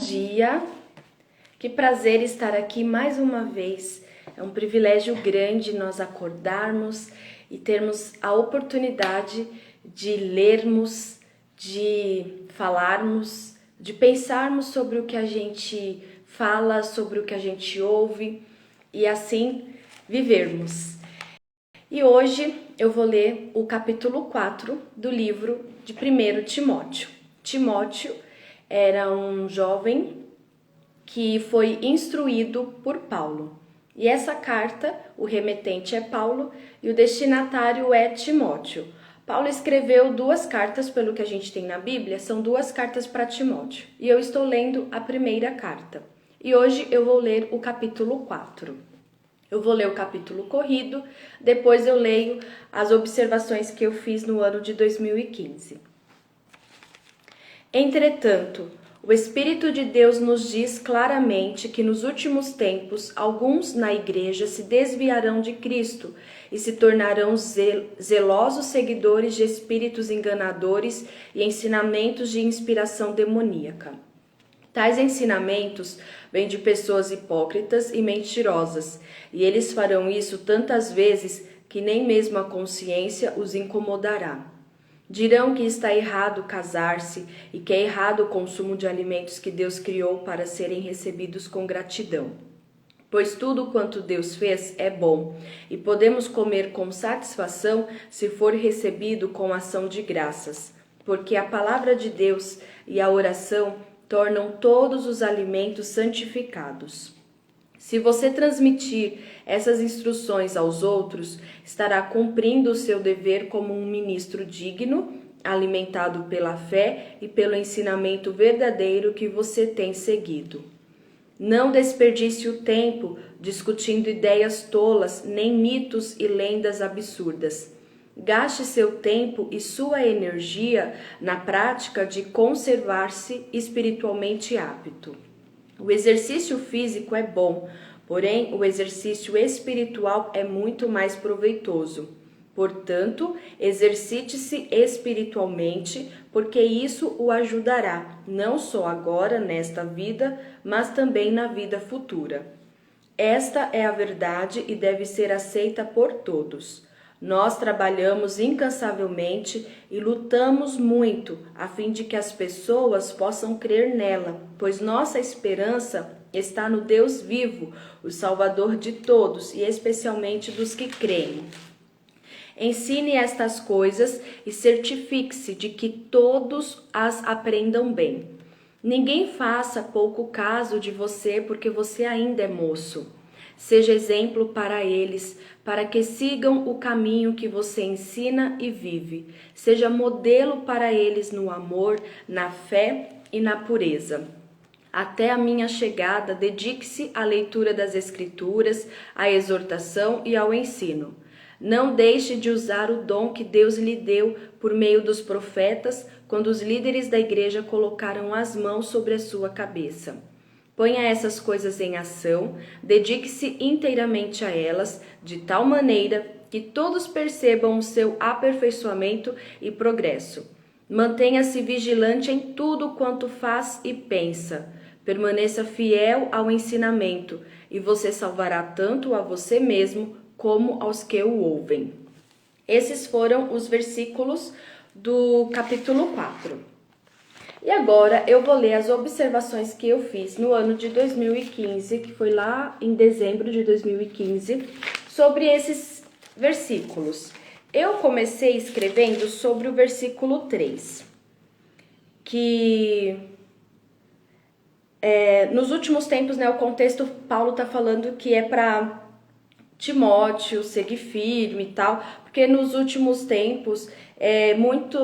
dia, que prazer estar aqui mais uma vez. É um privilégio grande nós acordarmos e termos a oportunidade de lermos, de falarmos, de pensarmos sobre o que a gente fala, sobre o que a gente ouve e assim vivermos. E hoje eu vou ler o capítulo 4 do livro de 1 Timóteo. Timóteo era um jovem que foi instruído por Paulo. E essa carta, o remetente é Paulo e o destinatário é Timóteo. Paulo escreveu 2 cartas, pelo que a gente tem na Bíblia, são 2 cartas para Timóteo. E eu estou lendo a primeira carta. E hoje eu vou ler o capítulo 4. Eu vou ler o capítulo corrido, depois eu leio as observações que eu fiz no ano de 2015. Entretanto, o Espírito de Deus nos diz claramente que nos últimos tempos alguns na igreja se desviarão de Cristo e se tornarão zelosos seguidores de espíritos enganadores e ensinamentos de inspiração demoníaca. Tais ensinamentos vêm de pessoas hipócritas e mentirosas, e eles farão isso tantas vezes que nem mesmo a consciência os incomodará. Dirão que está errado casar-se e que é errado o consumo de alimentos que Deus criou para serem recebidos com gratidão. Pois tudo quanto Deus fez é bom, e podemos comer com satisfação se for recebido com ação de graças, porque a palavra de Deus e a oração tornam todos os alimentos santificados. Se você transmitir essas instruções aos outros, estará cumprindo o seu dever como um ministro digno, alimentado pela fé e pelo ensinamento verdadeiro que você tem seguido. Não desperdice o tempo discutindo ideias tolas, nem mitos e lendas absurdas. Gaste seu tempo e sua energia na prática de conservar-se espiritualmente apto. O exercício físico é bom, porém o exercício espiritual é muito mais proveitoso. Portanto, exercite-se espiritualmente, porque isso o ajudará, não só agora nesta vida, mas também na vida futura. Esta é a verdade e deve ser aceita por todos. Nós trabalhamos incansavelmente e lutamos muito a fim de que as pessoas possam crer nela, pois nossa esperança está no Deus vivo, o Salvador de todos e especialmente dos que creem. Ensine estas coisas e certifique-se de que todos as aprendam bem. Ninguém faça pouco caso de você porque você ainda é moço. Seja exemplo para eles, para que sigam o caminho que você ensina e vive. Seja modelo para eles no amor, na fé e na pureza. Até a minha chegada, dedique-se à leitura das Escrituras, à exortação e ao ensino. Não deixe de usar o dom que Deus lhe deu por meio dos profetas, quando os líderes da igreja colocaram as mãos sobre a sua cabeça. Ponha essas coisas em ação, dedique-se inteiramente a elas, de tal maneira que todos percebam o seu aperfeiçoamento e progresso. Mantenha-se vigilante em tudo quanto faz e pensa. Permaneça fiel ao ensinamento, e você salvará tanto a você mesmo como aos que o ouvem. Esses foram os versículos do capítulo 4. E agora eu vou ler as observações que eu fiz no ano de 2015, que foi lá em dezembro de 2015, sobre esses versículos. Eu comecei escrevendo sobre o versículo 3, que nos últimos tempos, o contexto, Paulo está falando que é para Timóteo seguir firme e tal, porque nos últimos tempos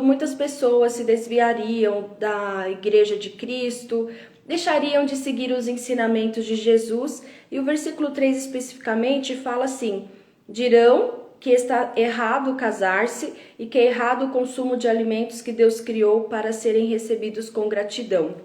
muitas pessoas se desviariam da igreja de Cristo, deixariam de seguir os ensinamentos de Jesus, e o versículo 3 especificamente fala assim: dirão que está errado casar-se e que é errado o consumo de alimentos que Deus criou para serem recebidos com gratidão.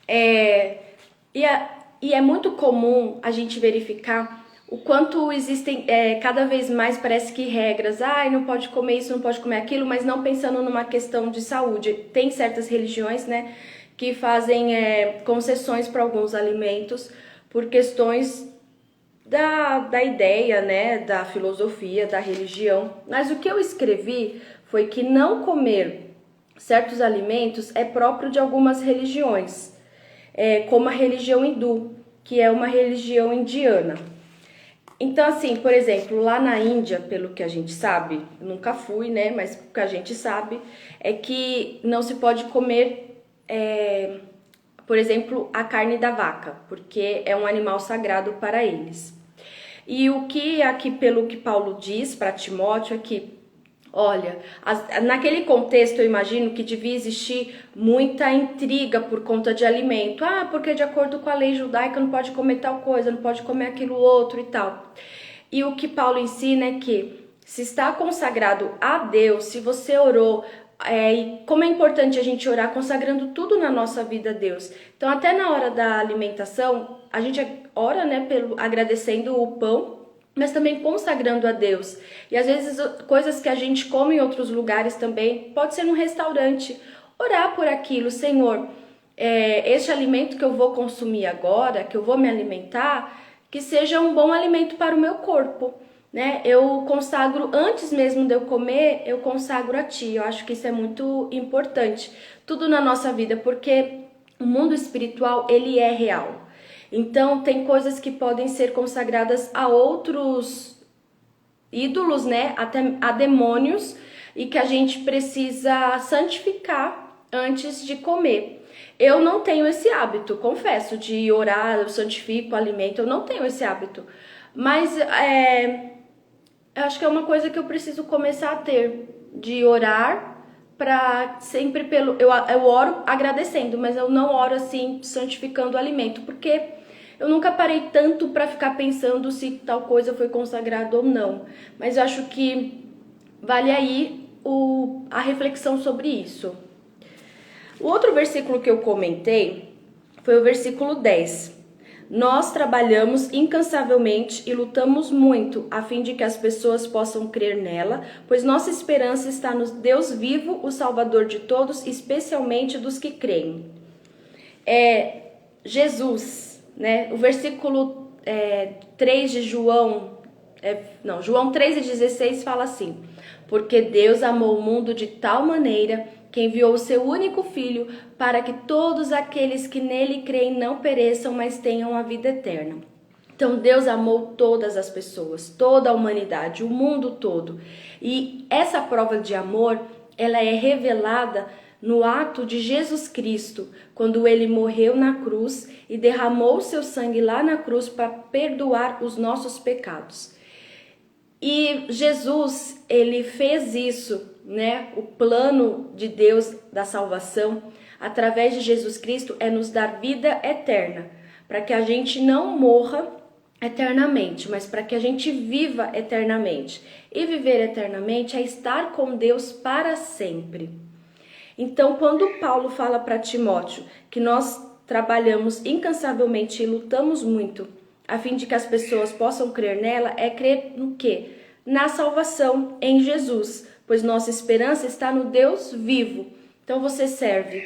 E é muito comum a gente verificar o quanto existem cada vez mais, parece que regras, não pode comer isso, não pode comer aquilo, mas não pensando numa questão de saúde. Tem certas religiões, que fazem concessões para alguns alimentos por questões da ideia, né, da filosofia, da religião. Mas o que eu escrevi foi que não comer certos alimentos é próprio de algumas religiões, como a religião hindu, que é uma religião indiana. Então, assim, por exemplo, lá na Índia, pelo que a gente sabe, nunca fui, né, mas o que a gente sabe é que não se pode comer, por exemplo, a carne da vaca, porque é um animal sagrado para eles. E o que aqui, pelo que Paulo diz para Timóteo, é que, olha, naquele contexto eu imagino que devia existir muita intriga por conta de alimento. Ah, porque de acordo com a lei judaica não pode comer tal coisa, não pode comer aquilo outro e tal. E o que Paulo ensina é que se está consagrado a Deus, se você orou, e como é importante a gente orar consagrando tudo na nossa vida a Deus. Então até na hora da alimentação, a gente ora, né, agradecendo o pão, mas também consagrando a Deus. E às vezes coisas que a gente come em outros lugares também, pode ser num restaurante, orar por aquilo, Senhor, este alimento que eu vou consumir agora, que eu vou me alimentar, que seja um bom alimento para o meu corpo, né? Eu consagro, antes mesmo de eu comer, eu consagro a Ti. Eu acho que isso é muito importante, tudo na nossa vida, porque o mundo espiritual, ele é real. Então, tem coisas que podem ser consagradas a outros ídolos, né? Até a demônios, e que a gente precisa santificar antes de comer. Eu não tenho esse hábito, confesso, de orar, eu santifico o alimento, eu não tenho esse hábito. Mas eu acho que é uma coisa que eu preciso começar a ter, de orar para sempre eu oro agradecendo, mas eu não oro assim santificando o alimento, porque eu nunca parei tanto para ficar pensando se tal coisa foi consagrada ou não. Mas eu acho que vale aí a reflexão sobre isso. O outro versículo que eu comentei foi o versículo 10. Nós trabalhamos incansavelmente e lutamos muito a fim de que as pessoas possam crer nela, pois nossa esperança está no Deus vivo, o Salvador de todos, especialmente dos que creem. Jesus, né? O versículo 3 de João, João 3,16 fala assim: porque Deus amou o mundo de tal maneira que enviou o seu único Filho para que todos aqueles que nele creem não pereçam, mas tenham a vida eterna. Então Deus amou todas as pessoas, toda a humanidade, o mundo todo. E essa prova de amor, ela é revelada no ato de Jesus Cristo, quando ele morreu na cruz e derramou seu sangue lá na cruz para perdoar os nossos pecados. E Jesus, ele fez isso, né? O plano de Deus da salvação, através de Jesus Cristo, é nos dar vida eterna, para que a gente não morra eternamente, mas para que a gente viva eternamente. E viver eternamente é estar com Deus para sempre. Então, quando Paulo fala para Timóteo que nós trabalhamos incansavelmente e lutamos muito a fim de que as pessoas possam crer nela, é crer no quê? Na salvação em Jesus, pois nossa esperança está no Deus vivo. Então você serve,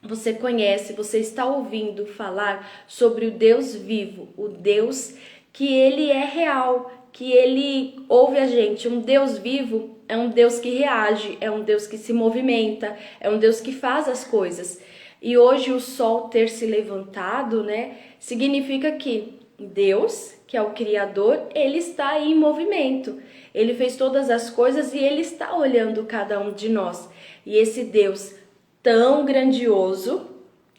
você conhece, você está ouvindo falar sobre o Deus vivo, o Deus que ele é real, que ele ouve a gente. Um Deus vivo é um Deus que reage, é um Deus que se movimenta, é um Deus que faz as coisas. E hoje o sol ter se levantado, né, significa que Deus, que é o Criador, ele está aí em movimento. Ele fez todas as coisas e ele está olhando cada um de nós. E esse Deus tão grandioso,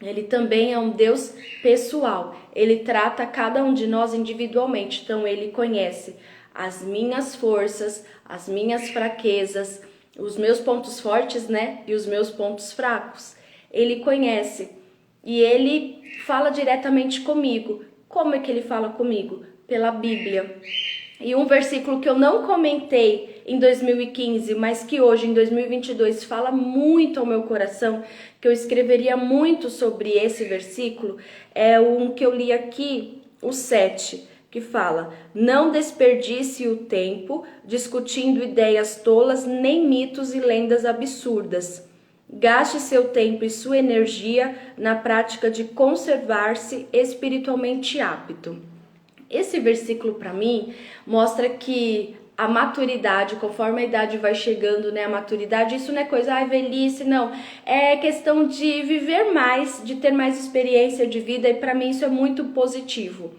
ele também é um Deus pessoal. Ele trata cada um de nós individualmente. Então ele conhece as minhas forças, as minhas fraquezas, os meus pontos fortes, né? E os meus pontos fracos. Ele conhece e ele fala diretamente comigo. Como é que ele fala comigo? Pela Bíblia. E um versículo que eu não comentei em 2015, mas que hoje, em 2022, fala muito ao meu coração, que eu escreveria muito sobre esse versículo, é um que eu li aqui, o 7, que fala: não desperdice o tempo discutindo ideias tolas, nem mitos e lendas absurdas. Gaste seu tempo e sua energia na prática de conservar-se espiritualmente apto. Esse versículo para mim mostra que a maturidade, conforme a idade vai chegando, né, a maturidade, isso não é coisa, velhice, não. É questão de viver mais, de ter mais experiência de vida, e para mim isso é muito positivo.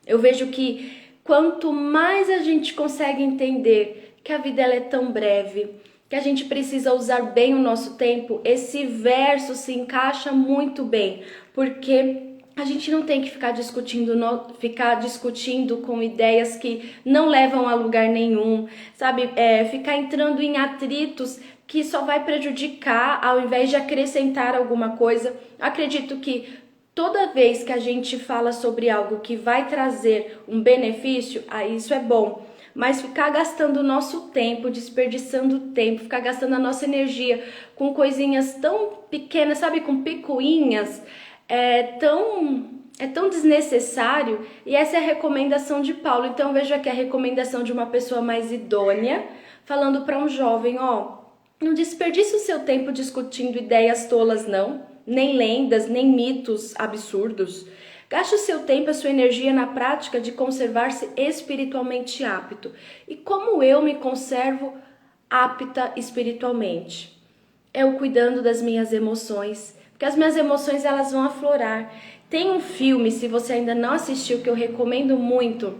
Eu vejo que quanto mais a gente consegue entender que a vida ela é tão breve, que a gente precisa usar bem o nosso tempo, esse verso se encaixa muito bem, porque a gente não tem que ficar discutindo com ideias que não levam a lugar nenhum, sabe? Ficar entrando em atritos que só vai prejudicar ao invés de acrescentar alguma coisa. Acredito que toda vez que a gente fala sobre algo que vai trazer um benefício, aí isso é bom. Mas ficar gastando o nosso tempo, desperdiçando tempo, ficar gastando a nossa energia com coisinhas tão pequenas, sabe? Com picuinhas, é tão desnecessário. E essa é a recomendação de Paulo. Então eu vejo aqui a recomendação de uma pessoa mais idônea, falando para um jovem, não desperdice o seu tempo discutindo ideias tolas não, nem lendas, nem mitos absurdos. Gaste o seu tempo e a sua energia na prática de conservar-se espiritualmente apto. E como eu me conservo apta espiritualmente? Eu cuidando das minhas emoções, porque as minhas emoções elas vão aflorar. Tem um filme, se você ainda não assistiu, que eu recomendo muito.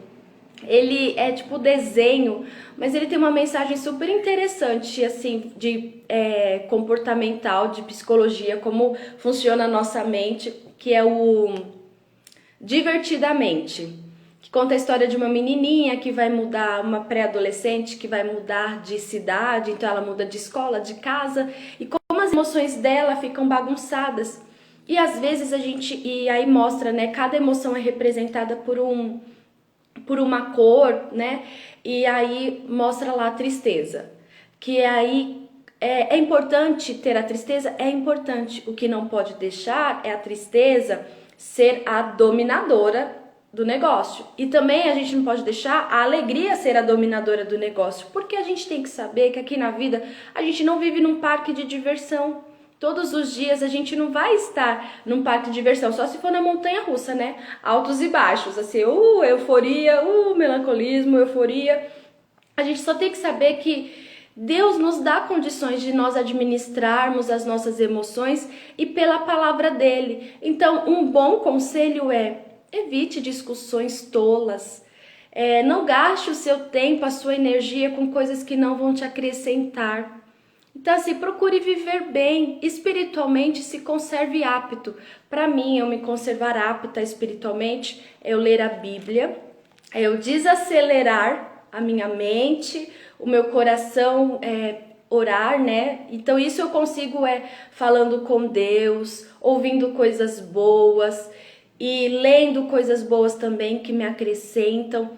Ele é tipo desenho, mas ele tem uma mensagem super interessante, assim, de comportamental, de psicologia, como funciona a nossa mente, que é o Divertidamente, que conta a história de uma menininha que vai mudar, uma pré-adolescente que vai mudar de cidade, então ela muda de escola, de casa, e como as emoções dela ficam bagunçadas. E às vezes e aí mostra, né, cada emoção é representada por uma cor, né, e aí mostra lá a tristeza, que aí é importante ter a tristeza, é importante, o que não pode deixar é a tristeza ser a dominadora do negócio. E também a gente não pode deixar a alegria ser a dominadora do negócio, porque a gente tem que saber que aqui na vida a gente não vive num parque de diversão. Todos os dias a gente não vai estar num parque de diversão, só se for na montanha-russa, né? Altos e baixos, assim, euforia, melancolismo, euforia. A gente só tem que saber que Deus nos dá condições de nós administrarmos as nossas emoções e pela palavra dele. Então, um bom conselho é: evite discussões tolas. Não gaste o seu tempo, a sua energia com coisas que não vão te acrescentar. Então, assim, procure viver bem, espiritualmente se conserve apto. Para mim, eu me conservar apta espiritualmente é eu ler a Bíblia, é eu desacelerar a minha mente, o meu coração, orar, né? Então isso eu consigo falando com Deus, ouvindo coisas boas e lendo coisas boas também que me acrescentam.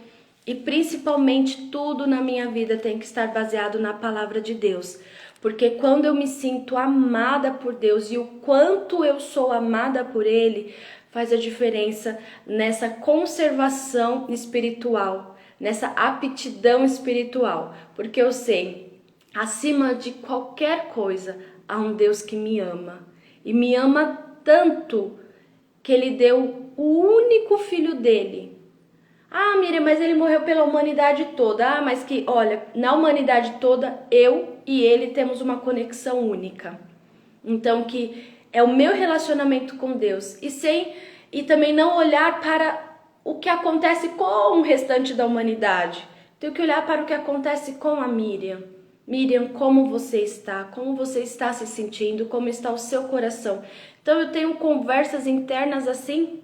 E principalmente tudo na minha vida tem que estar baseado na palavra de Deus. Porque quando eu me sinto amada por Deus e o quanto eu sou amada por Ele, faz a diferença nessa conservação espiritual, nessa aptidão espiritual. Porque eu sei, acima de qualquer coisa, há um Deus que me ama. E me ama tanto que Ele deu o único filho dele. Ah, Miriam, mas ele morreu pela humanidade toda. Ah, mas que, olha, na humanidade toda, eu e ele temos uma conexão única. Então, que é o meu relacionamento com Deus. E também não olhar para o que acontece com o restante da humanidade. Tenho que olhar para o que acontece com a Miriam. Miriam, como você está? Como você está se sentindo? Como está o seu coração? Então, eu tenho conversas internas assim,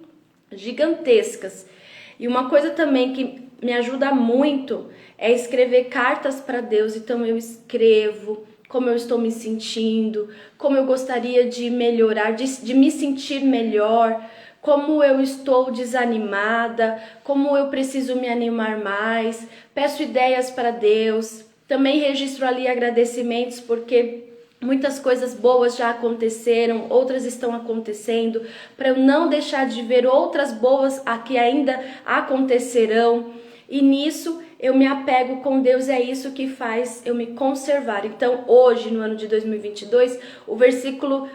gigantescas. E uma coisa também que me ajuda muito é escrever cartas para Deus. Então eu escrevo como eu estou me sentindo, como eu gostaria de melhorar, de me sentir melhor, como eu estou desanimada, como eu preciso me animar mais. Peço ideias para Deus. Também registro ali agradecimentos porque muitas coisas boas já aconteceram, outras estão acontecendo, para eu não deixar de ver outras boas que ainda acontecerão. e nisso eu me apego com Deus, é isso que faz eu me conservar. Então hoje, no ano de 2022, o versículo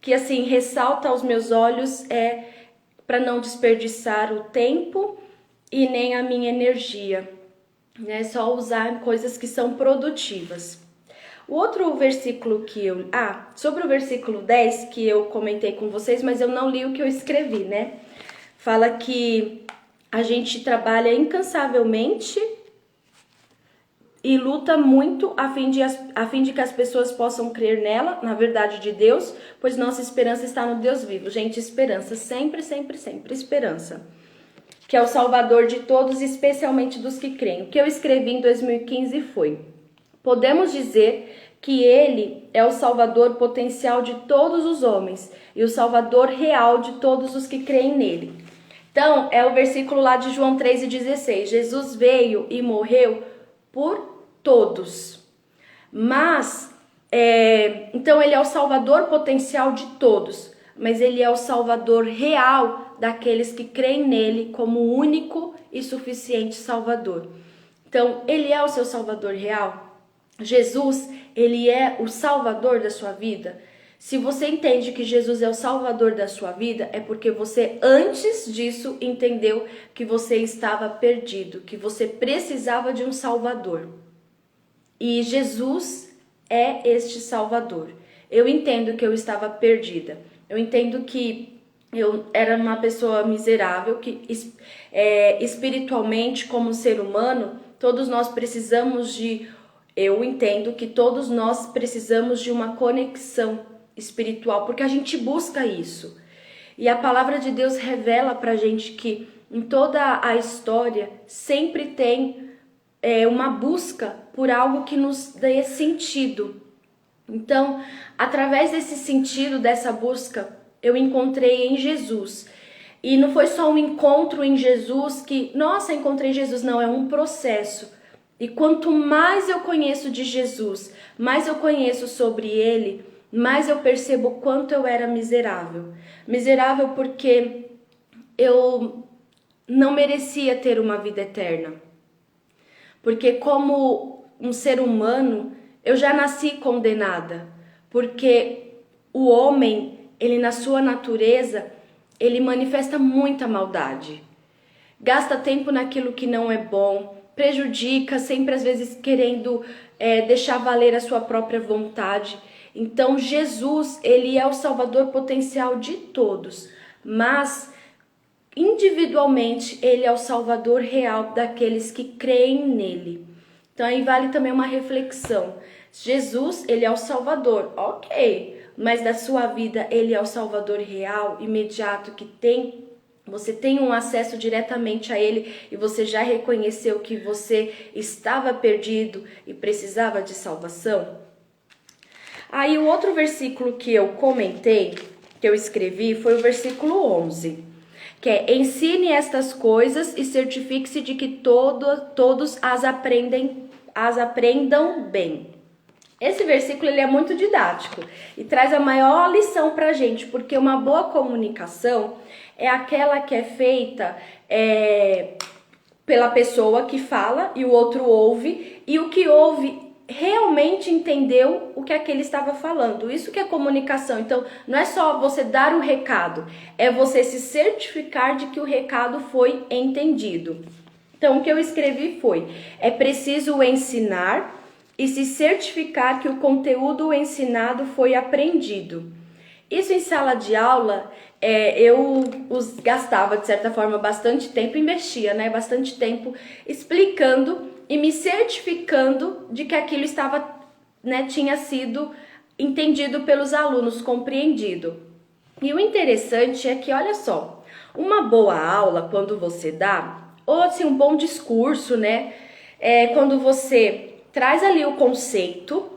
que assim ressalta aos meus olhos é para não desperdiçar o tempo e nem a minha energia, né? Só usar coisas que são produtivas. O outro versículo que eu... sobre o versículo 10 que eu comentei com vocês, mas eu não li o que eu escrevi, né? Fala que a gente trabalha incansavelmente e luta muito a fim de que as pessoas possam crer nela, na verdade de Deus, pois nossa esperança está no Deus vivo. Gente, esperança, sempre, sempre, sempre, esperança. Que é o Salvador de todos, especialmente dos que creem. O que eu escrevi em 2015 foi: podemos dizer que Ele é o Salvador potencial de todos os homens e o Salvador real de todos os que creem nele. Então, é o versículo lá de João 3,16. Jesus veio e morreu por todos. Mas, então ele é o Salvador potencial de todos, mas ele é o Salvador real daqueles que creem nele como o único e suficiente Salvador. Então, ele é o seu Salvador real. Jesus, ele é o Salvador da sua vida. Se você entende que Jesus é o Salvador da sua vida, é porque você antes disso entendeu que você estava perdido, que você precisava de um Salvador. E Jesus é este Salvador. Eu entendo que eu estava perdida. Eu entendo que eu era uma pessoa miserável, que espiritualmente, como ser humano, todos nós precisamos de... Eu entendo que todos nós precisamos de uma conexão espiritual, porque a gente busca isso. E a palavra de Deus revela pra gente que em toda a história sempre tem uma busca por algo que nos dê sentido. Então, através desse sentido, dessa busca, eu encontrei em Jesus. E não foi só um encontro em Jesus que, nossa, encontrei Jesus. Não, é um processo. E quanto mais eu conheço de Jesus, mais eu conheço sobre Ele, mais eu percebo o quanto eu era miserável. Miserável porque eu não merecia ter uma vida eterna. Porque como um ser humano, eu já nasci condenada. Porque o homem, ele na sua natureza, ele manifesta muita maldade. Gasta tempo naquilo que não é bom, prejudica, sempre às vezes querendo deixar valer a sua própria vontade. Então Jesus, ele é o Salvador potencial de todos, mas individualmente ele é o Salvador real daqueles que creem nele. Então aí vale também uma reflexão. Jesus, ele é o Salvador, ok, mas da sua vida ele é o Salvador real, imediato, que você tem um acesso diretamente a ele e você já reconheceu que você estava perdido e precisava de salvação? Aí o outro versículo que eu comentei, que eu escrevi, foi o versículo 11. Que é: ensine estas coisas e certifique-se de que todos as aprendam bem. Esse versículo ele é muito didático e traz a maior lição pra gente, porque uma boa comunicação é aquela que é feita pela pessoa que fala e o outro ouve, e o que ouve realmente entendeu o que aquele estava falando. Isso que é comunicação. Então, não é só você dar o recado, é você se certificar de que o recado foi entendido. Então, o que eu escrevi foi: é preciso ensinar e se certificar que o conteúdo ensinado foi aprendido. Isso em sala de aula, eu gastava, de certa forma, bastante tempo, investia, né, bastante tempo explicando e me certificando de que aquilo estava, né, tinha sido entendido pelos alunos, compreendido. E o interessante é que, olha só, uma boa aula, quando você dá, ou assim, um bom discurso, né, quando você traz ali o conceito,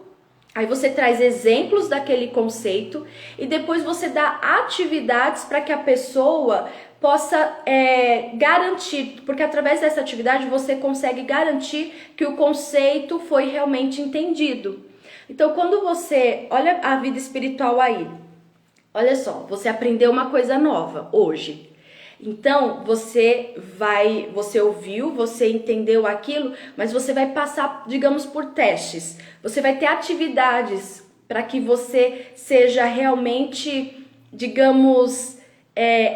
aí você traz exemplos daquele conceito e depois você dá atividades para que a pessoa possa garantir, porque através dessa atividade você consegue garantir que o conceito foi realmente entendido. Então, quando você olha a vida espiritual aí, olha só, você aprendeu uma coisa nova hoje. Então, você ouviu, você entendeu aquilo, mas você vai passar, digamos, por testes. Você vai ter atividades para que você seja realmente, digamos,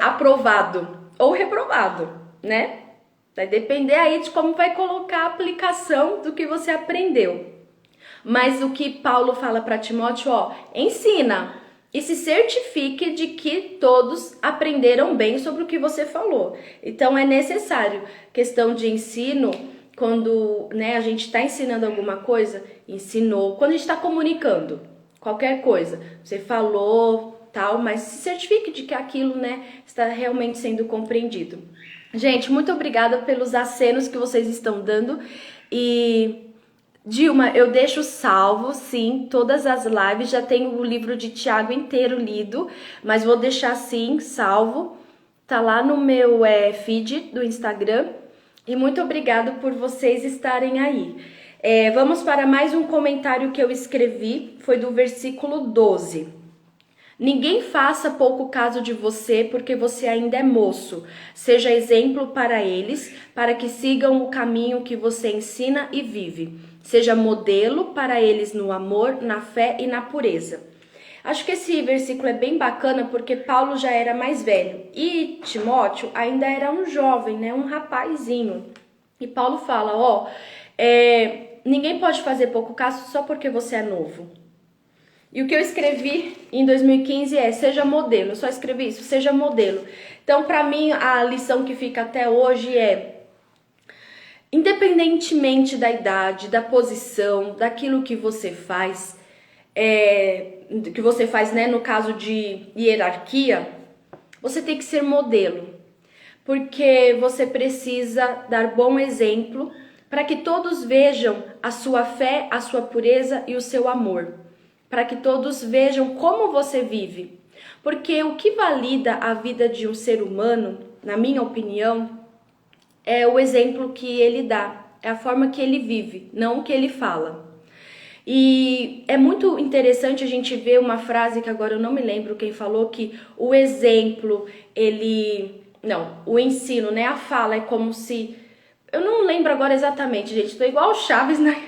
aprovado ou reprovado, né? Vai depender aí de como vai colocar a aplicação do que você aprendeu. Mas o que Paulo fala para Timóteo, ensina e se certifique de que todos aprenderam bem sobre o que você falou. Então é necessário, questão de ensino, quando, né, a gente está ensinando alguma coisa, ensinou, quando a gente está comunicando qualquer coisa, você falou tal, mas se certifique de que aquilo, né, está realmente sendo compreendido. Gente, muito obrigada pelos acenos que vocês estão dando. E Dilma, eu deixo salvo, sim, todas as lives. Já tenho o livro de Tiago inteiro lido, mas vou deixar sim salvo. Tá lá no meu feed do Instagram. E muito obrigado por vocês estarem aí. Vamos para mais um comentário que eu escrevi, foi do versículo 12. Ninguém faça pouco caso de você, porque você ainda é moço. Seja exemplo para eles, para que sigam o caminho que você ensina e vive. Seja modelo para eles no amor, na fé e na pureza. Acho que esse versículo é bem bacana porque Paulo já era mais velho e Timóteo ainda era um jovem, né, um rapazinho. E Paulo fala, ninguém pode fazer pouco caso só porque você é novo. E o que eu escrevi em 2015 seja modelo. Eu só escrevi isso, seja modelo. Então, para mim, a lição que fica até hoje independentemente da idade, da posição, daquilo que você faz, né, no caso de hierarquia, você tem que ser modelo. Porque você precisa dar bom exemplo para que todos vejam a sua fé, a sua pureza e o seu amor. Para que todos vejam como você vive. Porque o que valida a vida de um ser humano, na minha opinião, é o exemplo que ele dá, é a forma que ele vive, não o que ele fala. E é muito interessante a gente ver uma frase que agora eu não me lembro quem falou, que o exemplo, o ensino, né, a fala é como se... Eu não lembro agora exatamente, gente, tô igual o Chaves, né?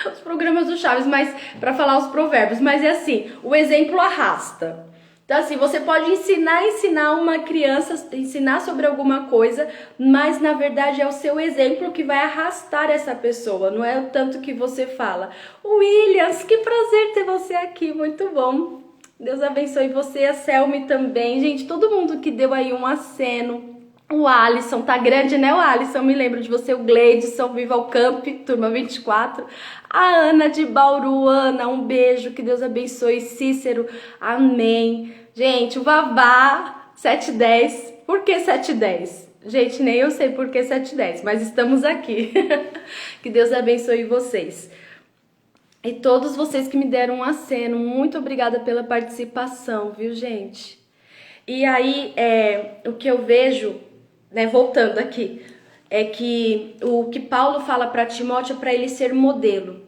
Os programas do Chaves, mas para falar os provérbios, mas é assim, o exemplo arrasta. Então assim, você pode ensinar uma criança, ensinar sobre alguma coisa, mas na verdade é o seu exemplo que vai arrastar essa pessoa, não é o tanto que você fala. Williams, que prazer ter você aqui, muito bom. Deus abençoe você, a Selmi também, gente, todo mundo que deu aí um aceno. O Alisson, tá grande, né, o Alisson? Me lembro de você, o Gleidson, Viva o Camp, turma 24. A Ana de Bauru, Ana, um beijo, que Deus abençoe. Cícero, amém. Gente, o Vavá, 710. Por que 710? Gente, nem eu sei por que 710, mas estamos aqui. Que Deus abençoe vocês. E todos vocês que me deram um aceno, muito obrigada pela participação, viu, gente? E aí, o que eu vejo... né, voltando aqui, é que o que Paulo fala para Timóteo é para ele ser modelo.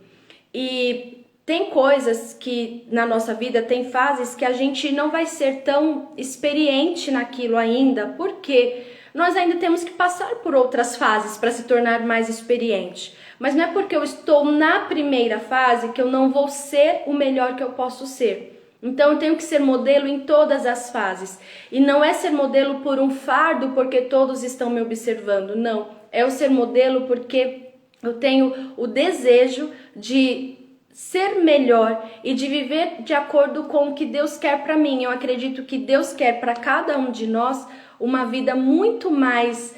E tem coisas que na nossa vida, tem fases que a gente não vai ser tão experiente naquilo ainda, porque nós ainda temos que passar por outras fases para se tornar mais experiente. Mas não é porque eu estou na primeira fase que eu não vou ser o melhor que eu posso ser. Então eu tenho que ser modelo em todas as fases. E não é ser modelo por um fardo porque todos estão me observando, não. É o ser modelo porque eu tenho o desejo de ser melhor e de viver de acordo com o que Deus quer para mim. Eu acredito que Deus quer para cada um de nós uma vida muito mais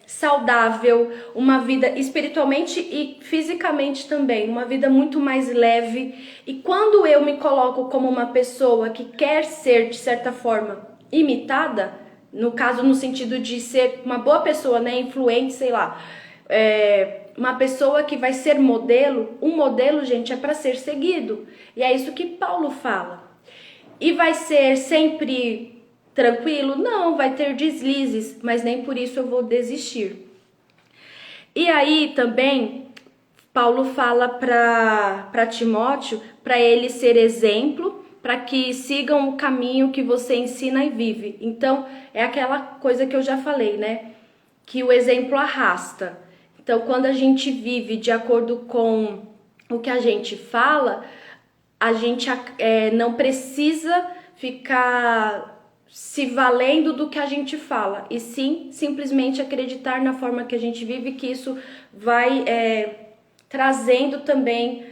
saudável, uma vida espiritualmente e fisicamente também, uma vida muito mais leve. E quando eu me coloco como uma pessoa que quer ser, de certa forma, imitada, no caso, no sentido de ser uma boa pessoa, né, influente, sei lá, uma pessoa que vai ser modelo, um modelo, gente, é para ser seguido. E é isso que Paulo fala. E vai ser sempre tranquilo? Não, vai ter deslizes, mas nem por isso eu vou desistir. E aí também Paulo fala para Timóteo, para ele ser exemplo, para que sigam o caminho que você ensina e vive. Então, é aquela coisa que eu já falei, né? Que o exemplo arrasta. Então, quando a gente vive de acordo com o que a gente fala, a gente não precisa ficar se valendo do que a gente fala, e sim, simplesmente acreditar na forma que a gente vive, que isso vai trazendo também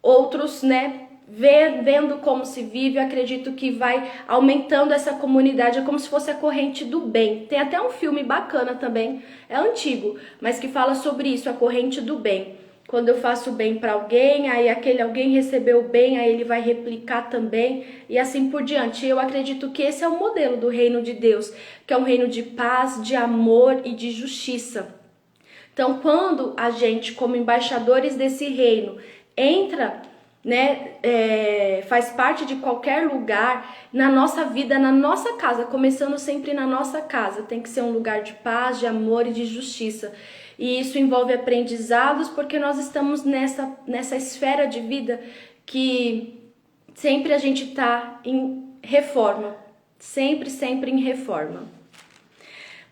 outros, né? Vendo como se vive, acredito que vai aumentando essa comunidade, é como se fosse a corrente do bem. Tem até um filme bacana também, é antigo, mas que fala sobre isso, a corrente do bem. Quando eu faço bem para alguém, aí aquele alguém recebeu o bem, aí ele vai replicar também, e assim por diante. Eu acredito que esse é o modelo do reino de Deus, que é um reino de paz, de amor e de justiça. Então, quando a gente, como embaixadores desse reino, entra, né, faz parte de qualquer lugar, na nossa vida, na nossa casa, começando sempre na nossa casa, tem que ser um lugar de paz, de amor e de justiça. E isso envolve aprendizados, porque nós estamos nessa esfera de vida que sempre a gente está em reforma, sempre em reforma.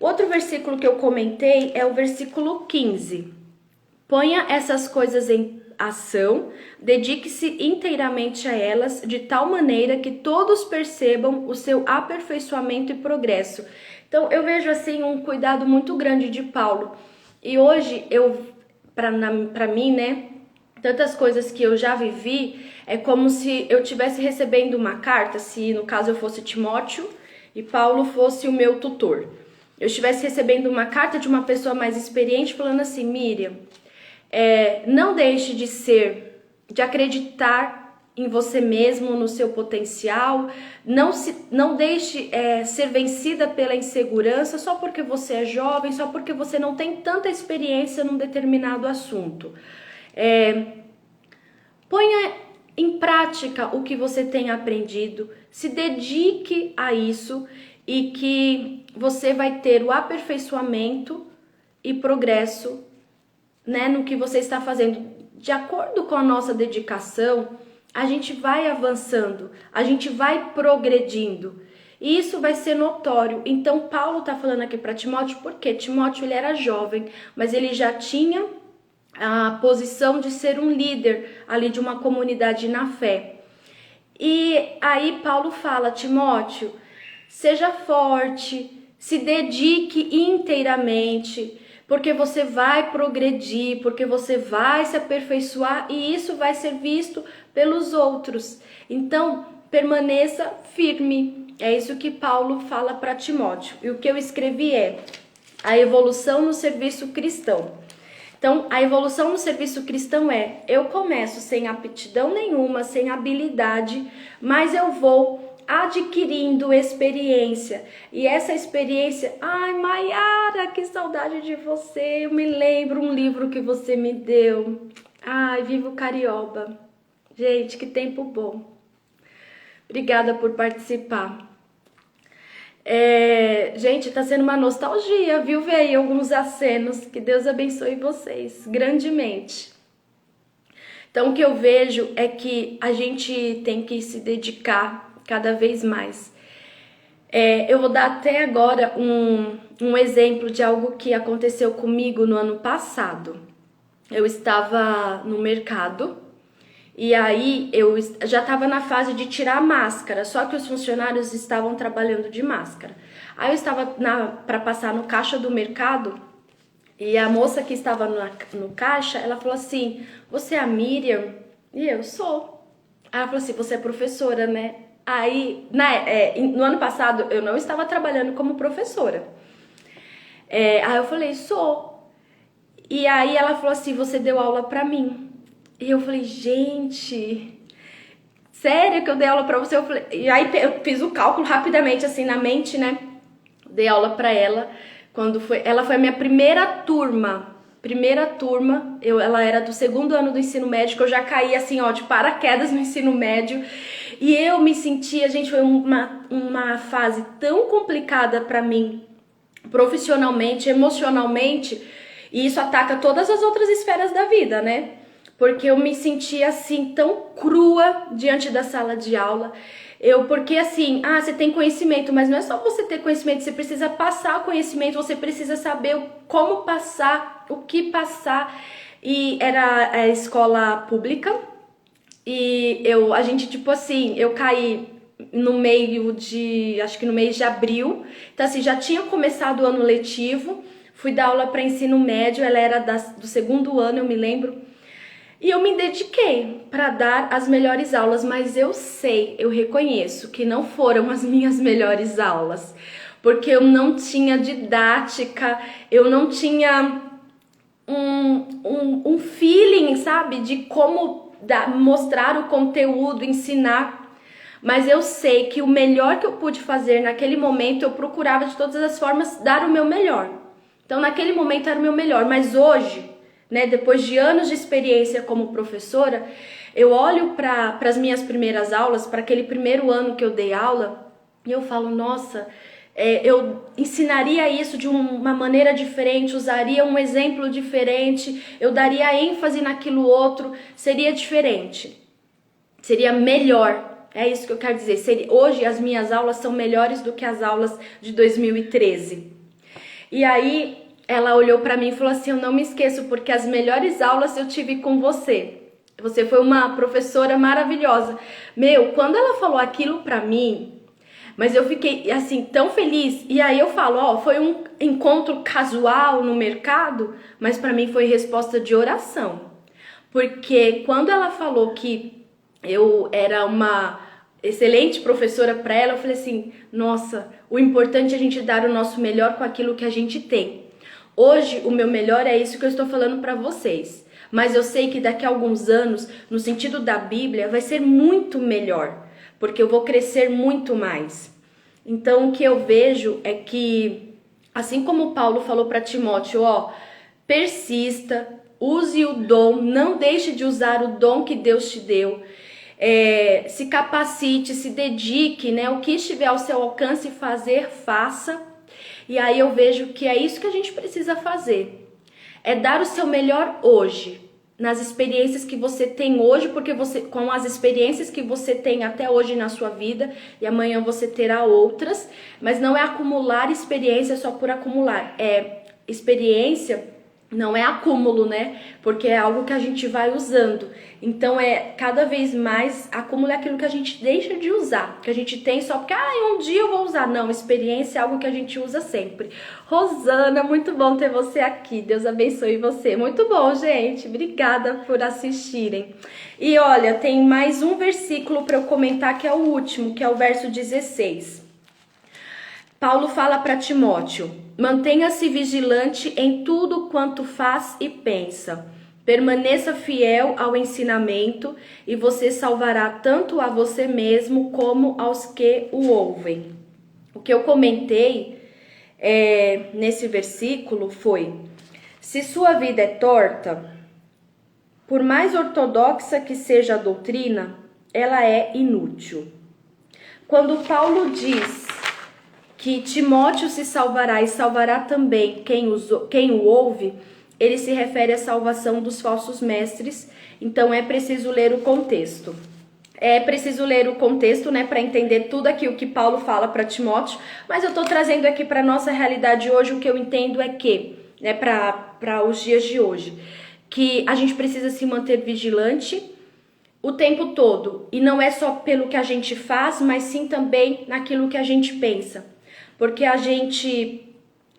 Outro versículo que eu comentei é o versículo 15. Ponha essas coisas em ação, dedique-se inteiramente a elas, de tal maneira que todos percebam o seu aperfeiçoamento e progresso. Então, eu vejo assim um cuidado muito grande de Paulo. E hoje, para mim, né, tantas coisas que eu já vivi, é como se eu estivesse recebendo uma carta, se no caso eu fosse Timóteo e Paulo fosse o meu tutor. Eu estivesse recebendo uma carta de uma pessoa mais experiente falando assim: Miriam, não deixe de acreditar em você mesmo, no seu potencial, não deixe ser vencida pela insegurança só porque você é jovem, só porque você não tem tanta experiência num determinado assunto. Ponha em prática o que você tem aprendido, se dedique a isso e que você vai ter o aperfeiçoamento e progresso, né, no que você está fazendo. De acordo com a nossa dedicação, a gente vai avançando, a gente vai progredindo. E isso vai ser notório. Então, Paulo está falando aqui para Timóteo, porque Timóteo ele era jovem, mas ele já tinha a posição de ser um líder ali de uma comunidade na fé. E aí Paulo fala: Timóteo, seja forte, se dedique inteiramente, porque você vai progredir, porque você vai se aperfeiçoar e isso vai ser visto pelos outros. Então, permaneça firme. É isso que Paulo fala para Timóteo. E o que eu escrevi é a evolução no serviço cristão. Então, a evolução no serviço cristão eu começo sem aptidão nenhuma, sem habilidade, mas eu vou adquirindo experiência. E essa experiência, ai, Maiara, que saudade de você. Eu me lembro um livro que você me deu. Ai, Vivo Carioba. Gente, que tempo bom. Obrigada por participar. Gente, tá sendo uma nostalgia, viu? Ver aí alguns acenos. Que Deus abençoe vocês grandemente. Então, o que eu vejo é que a gente tem que se dedicar cada vez mais. Eu vou dar até agora um exemplo de algo que aconteceu comigo no ano passado. Eu estava no mercado e aí eu já estava na fase de tirar a máscara, só que os funcionários estavam trabalhando de máscara. Aí eu estava para passar no caixa do mercado e a moça que estava no caixa, ela falou assim: você é a Miriam? E eu sou. Aí ela falou assim: você é professora, né? Aí, no ano passado, eu não estava trabalhando como professora. Aí eu falei: sou. E aí ela falou assim: você deu aula pra mim. E eu falei: gente, sério que eu dei aula pra você? E aí eu fiz o cálculo rapidamente, assim, na mente, né? Dei aula pra ela. Ela foi a minha primeira turma. Ela era do segundo ano do ensino médio, que eu já caí assim, ó, de paraquedas no ensino médio. E eu me sentia, gente, foi uma fase tão complicada pra mim, profissionalmente, emocionalmente, e isso ataca todas as outras esferas da vida, né? porque eu me sentia assim tão crua diante da sala de aula. Porque assim, você tem conhecimento, mas não é só você ter conhecimento, você precisa passar conhecimento, você precisa saber como passar, o que passar. E era a escola pública, e a gente, tipo assim, eu caí no meio de, acho que no mês de abril, então assim, já tinha começado o ano letivo, fui dar aula para ensino médio, ela era do segundo ano, eu me lembro, e eu me dediquei para dar as melhores aulas, mas eu reconheço que não foram as minhas melhores aulas, porque eu não tinha didática, eu não tinha um feeling, sabe, de como mostrar o conteúdo, ensinar. Mas eu sei que o melhor que eu pude fazer naquele momento, eu procurava de todas as formas dar o meu melhor. Então naquele momento era o meu melhor, mas hoje, né, depois de anos de experiência como professora, eu olho para as minhas primeiras aulas, para aquele primeiro ano que eu dei aula, e eu falo, nossa, eu ensinaria isso de uma maneira diferente, usaria um exemplo diferente, eu daria ênfase naquilo outro, seria diferente, seria melhor. É isso que eu quero dizer. Hoje as minhas aulas são melhores do que as aulas de 2013. E aí ela olhou para mim e falou assim, eu não me esqueço, porque as melhores aulas eu tive com você. Você foi uma professora maravilhosa. Quando ela falou aquilo para mim, mas eu fiquei assim tão feliz. E aí eu falo, foi um encontro casual no mercado, mas para mim foi resposta de oração. Porque quando ela falou que eu era uma excelente professora para ela, eu falei assim, nossa, o importante é a gente dar o nosso melhor com aquilo que a gente tem. Hoje o meu melhor é isso que eu estou falando para vocês, mas eu sei que daqui a alguns anos, no sentido da Bíblia, vai ser muito melhor, porque eu vou crescer muito mais. Então o que eu vejo é que, assim como Paulo falou para Timóteo, persista, use o dom, não deixe de usar o dom que Deus te deu. Se capacite, se dedique, né? O que estiver ao seu alcance fazer, faça. E aí eu vejo que é isso que a gente precisa fazer. É dar o seu melhor hoje, nas experiências que você tem hoje, porque com as experiências que você tem até hoje na sua vida, e amanhã você terá outras, mas não é acumular experiência só por acumular. Experiência não é acúmulo, né? Porque é algo que a gente vai usando. Então cada vez mais acúmulo é aquilo que a gente deixa de usar, que a gente tem só porque um dia eu vou usar. Não, experiência é algo que a gente usa sempre. Rosana, muito bom ter você aqui. Deus abençoe você. Muito bom, gente. Obrigada por assistirem. E olha, tem mais um versículo para eu comentar, que é o último, que é o verso 16. Paulo fala para Timóteo: mantenha-se vigilante em tudo quanto faz e pensa. Permaneça fiel ao ensinamento e você salvará tanto a você mesmo como aos que o ouvem. O que eu comentei nesse versículo foi: se sua vida é torta, por mais ortodoxa que seja a doutrina, ela é inútil. Quando Paulo diz que Timóteo se salvará e salvará também quem o ouve, ele se refere à salvação dos falsos mestres. Então é preciso ler o contexto. É preciso ler o contexto, né, para entender tudo aquilo que Paulo fala para Timóteo, mas eu estou trazendo aqui para a nossa realidade hoje. O que eu entendo é que, né, para os dias de hoje, que a gente precisa se manter vigilante o tempo todo, e não é só pelo que a gente faz, mas sim também naquilo que a gente pensa. Porque a gente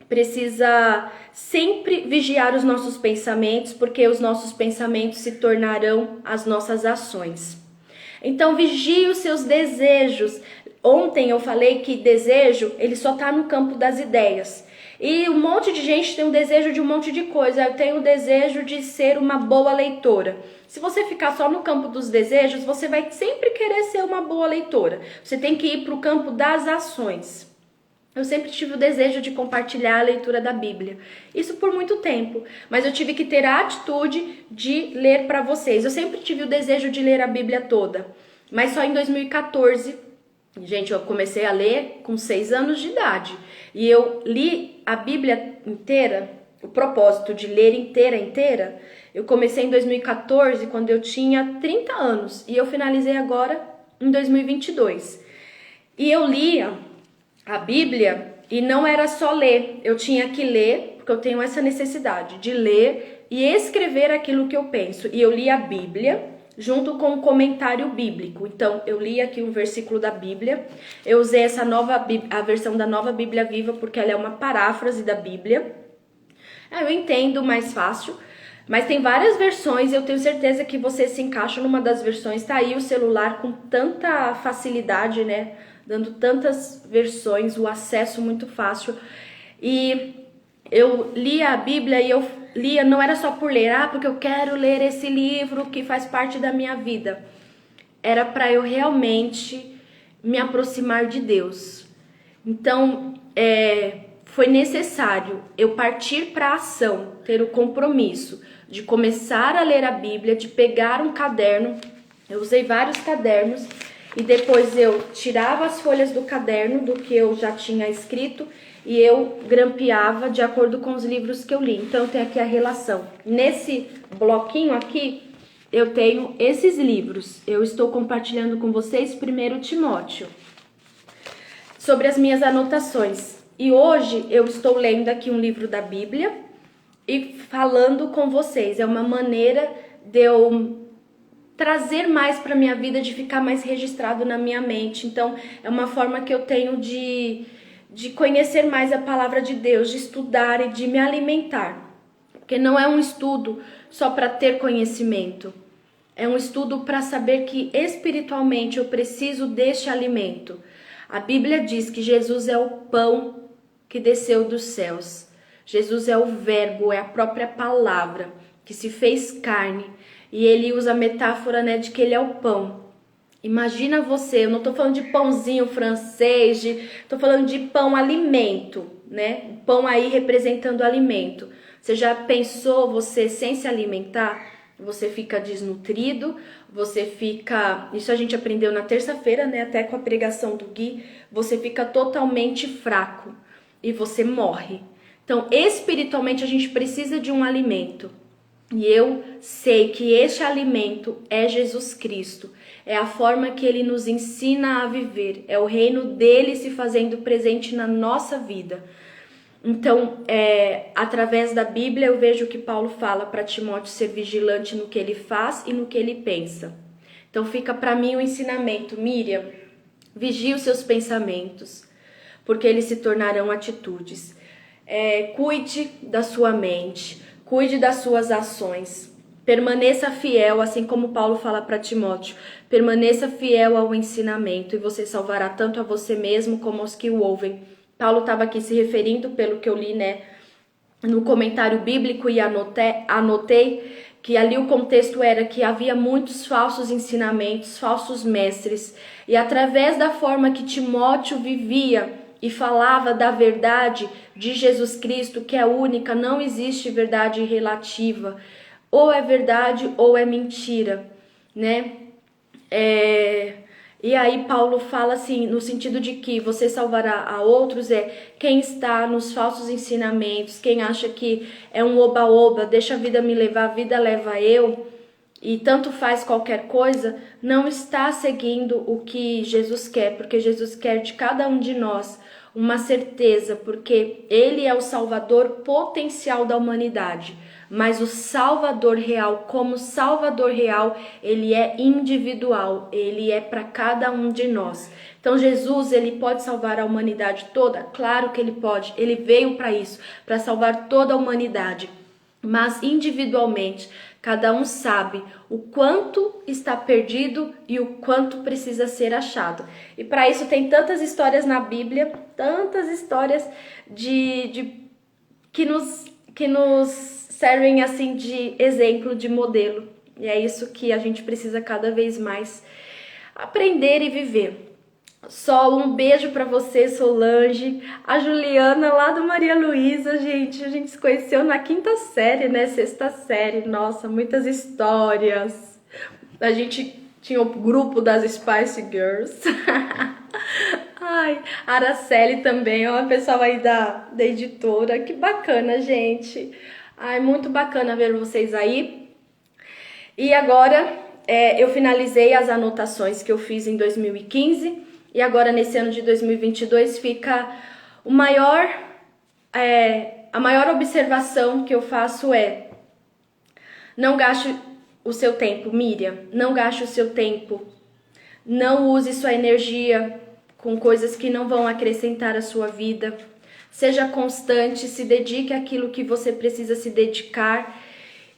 precisa sempre vigiar os nossos pensamentos, porque os nossos pensamentos se tornarão as nossas ações. Então vigie os seus desejos. Ontem eu falei que desejo, ele só está no campo das ideias. E um monte de gente tem um desejo de um monte de coisa. Eu tenho o desejo de ser uma boa leitora. Se você ficar só no campo dos desejos, você vai sempre querer ser uma boa leitora. Você tem que ir para o campo das ações. Eu sempre tive o desejo de compartilhar a leitura da Bíblia. Isso por muito tempo. Mas eu tive que ter a atitude de ler para vocês. Eu sempre tive o desejo de ler a Bíblia toda. Mas só em 2014, gente, eu comecei a ler com 6 anos de idade. E eu li a Bíblia inteira o propósito de ler inteira, eu comecei em 2014, quando eu tinha 30 anos, e eu finalizei agora em 2022. E eu lia a Bíblia e não era só ler, eu tinha que ler, porque eu tenho essa necessidade de ler e escrever aquilo que eu penso. E eu li a Bíblia junto com um comentário bíblico. Então, eu li aqui um versículo da Bíblia, eu usei essa a versão da Nova Bíblia Viva, porque ela é uma paráfrase da Bíblia. Eu entendo mais fácil, mas tem várias versões, eu tenho certeza que você se encaixa numa das versões. Tá aí o celular com tanta facilidade, né? Dando tantas versões, o acesso muito fácil. E eu lia a Bíblia e eu lia, não era só por ler, porque eu quero ler esse livro que faz parte da minha vida. Era para eu realmente me aproximar de Deus. Então, foi necessário eu partir para a ação, ter o compromisso de começar a ler a Bíblia, de pegar um caderno. Eu usei vários cadernos e depois eu tirava as folhas do caderno do que eu já tinha escrito e eu grampeava de acordo com os livros que eu li. Então, tem aqui a relação. Nesse bloquinho aqui, eu tenho esses livros. Eu estou compartilhando com vocês 1 Timóteo, sobre as minhas anotações. E hoje eu estou lendo aqui um livro da Bíblia e falando com vocês. É uma maneira de eu trazer mais para minha vida, de ficar mais registrado na minha mente. Então, é uma forma que eu tenho de conhecer mais a palavra de Deus, de estudar e de me alimentar. Porque não é um estudo só para ter conhecimento. É um estudo para saber que espiritualmente eu preciso deste alimento. A Bíblia diz que Jesus é o pão que desceu dos céus. Jesus é o verbo, é a própria palavra que se fez carne. E ele usa a metáfora, né, de que ele é o pão. Imagina você, eu não estou falando de pãozinho francês, estou falando de pão alimento, né? Pão aí representando alimento. Você já pensou, você sem se alimentar, você fica desnutrido, você fica... Isso a gente aprendeu na terça-feira, né? Até com a pregação do Gui. Você fica totalmente fraco e você morre. Então, espiritualmente, a gente precisa de um alimento. E eu sei que este alimento é Jesus Cristo. É a forma que ele nos ensina a viver. É o reino dele se fazendo presente na nossa vida. Então, através da Bíblia, eu vejo que Paulo fala para Timóteo ser vigilante no que ele faz e no que ele pensa. Então, fica para mim o ensinamento. Miriam, vigie os seus pensamentos, porque eles se tornarão atitudes. Cuide da sua mente, cuide das suas ações. Permaneça fiel, assim como Paulo fala para Timóteo. Permaneça fiel ao ensinamento e você salvará tanto a você mesmo como aos que o ouvem. Paulo estava aqui se referindo, pelo que eu li, né, no comentário bíblico, e anotei que ali o contexto era que havia muitos falsos ensinamentos, falsos mestres. E através da forma que Timóteo vivia e falava da verdade de Jesus Cristo, que é única, não existe verdade relativa. Ou é verdade ou é mentira, né? E aí Paulo fala assim, no sentido de que você salvará a outros, quem está nos falsos ensinamentos, quem acha que é um oba-oba, deixa a vida me levar, a vida leva eu, e tanto faz qualquer coisa, não está seguindo o que Jesus quer, porque Jesus quer de cada um de nós uma certeza, porque ele é o salvador potencial da humanidade. Mas o Salvador real, como Salvador real, ele é individual, ele é para cada um de nós. Então Jesus, ele pode salvar a humanidade toda? Claro que ele pode, ele veio para isso, para salvar toda a humanidade. Mas individualmente, cada um sabe o quanto está perdido e o quanto precisa ser achado. E para isso tem tantas histórias na Bíblia, tantas histórias que nos servem assim de exemplo, de modelo. E é isso que a gente precisa cada vez mais aprender e viver. Só um beijo pra você, Solange, a Juliana lá do Maria Luísa, gente, a gente se conheceu na 5ª série, né, 6ª série, nossa, muitas histórias. A gente tinha o grupo das Spice Girls. Ai, a Araceli também, ó, o pessoal aí da editora. Que bacana, gente. Ai, muito bacana ver vocês aí. E agora, eu finalizei as anotações que eu fiz em 2015. E agora, nesse ano de 2022, fica o maior... a maior observação que eu faço é: não gaste o seu tempo, Miriam. Não gaste o seu tempo. Não use sua energia com coisas que não vão acrescentar a sua vida. Seja constante, se dedique àquilo que você precisa se dedicar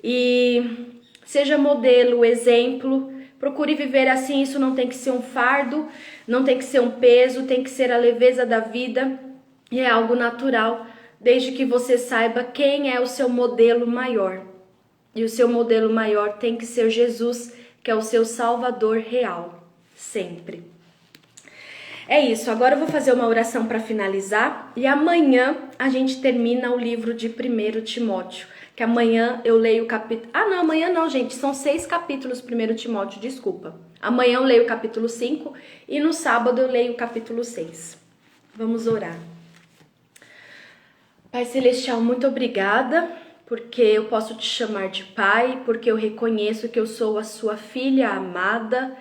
e seja modelo, exemplo. Procure viver assim. Isso não tem que ser um fardo, não tem que ser um peso, tem que ser a leveza da vida e é algo natural, desde que você saiba quem é o seu modelo maior. E o seu modelo maior tem que ser Jesus, que é o seu Salvador real, sempre. É isso, agora eu vou fazer uma oração para finalizar e amanhã a gente termina o livro de 1 Timóteo, que amanhã eu leio o capítulo... não, amanhã não, gente, são 6 capítulos 1 Timóteo, desculpa. Amanhã eu leio o capítulo 5 e no sábado eu leio o capítulo 6. Vamos orar. Pai Celestial, muito obrigada, porque eu posso te chamar de Pai, porque eu reconheço que eu sou a sua filha amada.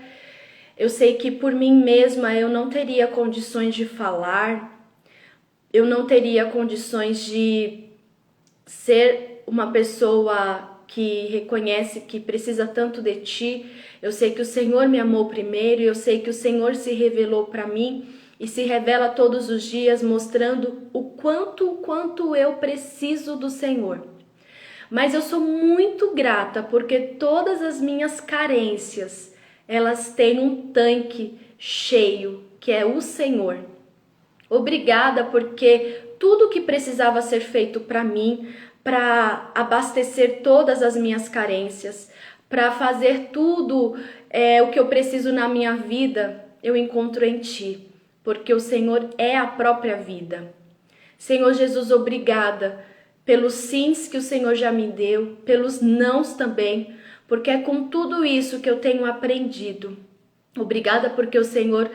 Eu sei que por mim mesma eu não teria condições de falar, eu não teria condições de ser uma pessoa que reconhece que precisa tanto de ti. Eu sei que o Senhor me amou primeiro, eu sei que o Senhor se revelou para mim e se revela todos os dias, mostrando o quanto eu preciso do Senhor. Mas eu sou muito grata porque todas as minhas carências, elas têm um tanque cheio, que é o Senhor. Obrigada porque tudo que precisava ser feito para mim, para abastecer todas as minhas carências, para fazer tudo o que eu preciso na minha vida, eu encontro em Ti, porque o Senhor é a própria vida. Senhor Jesus, obrigada pelos sims que o Senhor já me deu, pelos nãos também, porque é com tudo isso que eu tenho aprendido. Obrigada porque o Senhor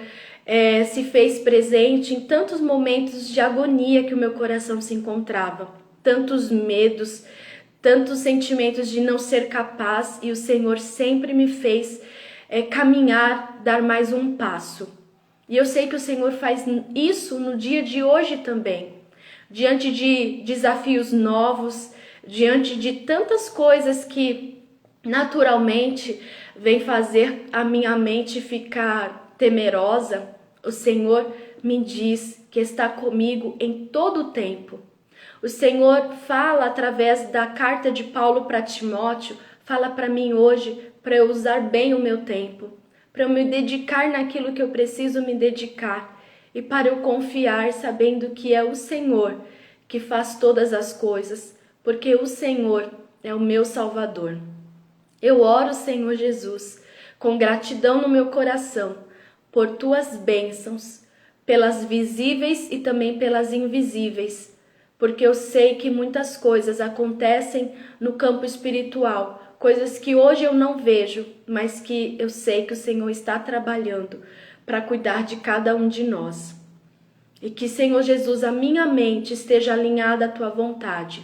se fez presente em tantos momentos de agonia que o meu coração se encontrava, tantos medos, tantos sentimentos de não ser capaz, e o Senhor sempre me fez caminhar, dar mais um passo. E eu sei que o Senhor faz isso no dia de hoje também, diante de desafios novos, diante de tantas coisas que naturalmente vem fazer a minha mente ficar temerosa. O Senhor me diz que está comigo em todo o tempo. O Senhor fala através da carta de Paulo para Timóteo, fala para mim hoje para eu usar bem o meu tempo, para eu me dedicar naquilo que eu preciso me dedicar e para eu confiar sabendo que é o Senhor que faz todas as coisas, porque o Senhor é o meu Salvador. Eu oro, Senhor Jesus, com gratidão no meu coração, por Tuas bênçãos, pelas visíveis e também pelas invisíveis, porque eu sei que muitas coisas acontecem no campo espiritual, coisas que hoje eu não vejo, mas que eu sei que o Senhor está trabalhando para cuidar de cada um de nós. E que, Senhor Jesus, a minha mente esteja alinhada à Tua vontade,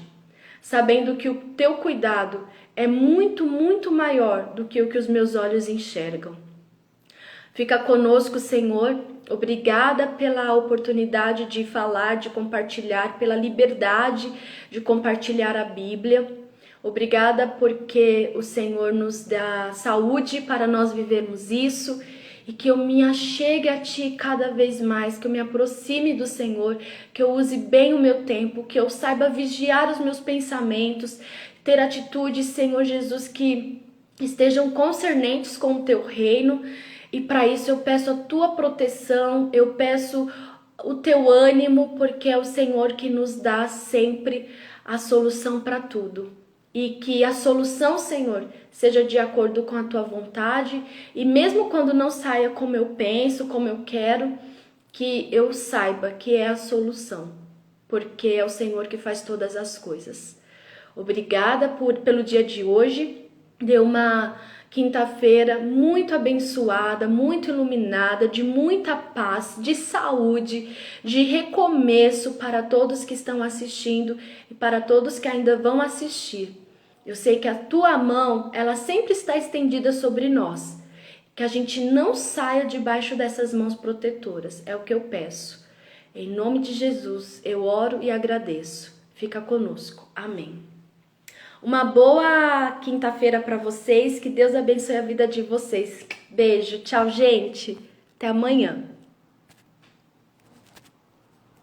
sabendo que o Teu cuidado é muito, muito maior do que o que os meus olhos enxergam. Fica conosco, Senhor. Obrigada pela oportunidade de falar, de compartilhar, pela liberdade de compartilhar a Bíblia. Obrigada porque o Senhor nos dá saúde para nós vivermos isso e que eu me achegue a Ti cada vez mais, que eu me aproxime do Senhor, que eu use bem o meu tempo, que eu saiba vigiar os meus pensamentos, ter atitudes, Senhor Jesus, que estejam concernentes com o Teu reino. E para isso eu peço a Tua proteção, eu peço o Teu ânimo, porque é o Senhor que nos dá sempre a solução para tudo. E que a solução, Senhor, seja de acordo com a Tua vontade. E mesmo quando não saia como eu penso, como eu quero, que eu saiba que é a solução. Porque é o Senhor que faz todas as coisas. Obrigada pelo dia de hoje. quinta-feira muito abençoada, muito iluminada, de muita paz, de saúde, de recomeço para todos que estão assistindo e para todos que ainda vão assistir. Eu sei que a tua mão, ela sempre está estendida sobre nós. Que a gente não saia debaixo dessas mãos protetoras. É o que eu peço. Em nome de Jesus, eu oro e agradeço. Fica conosco. Amém. Uma boa quinta-feira para vocês. Que Deus abençoe a vida de vocês. Beijo. Tchau, gente. Até amanhã.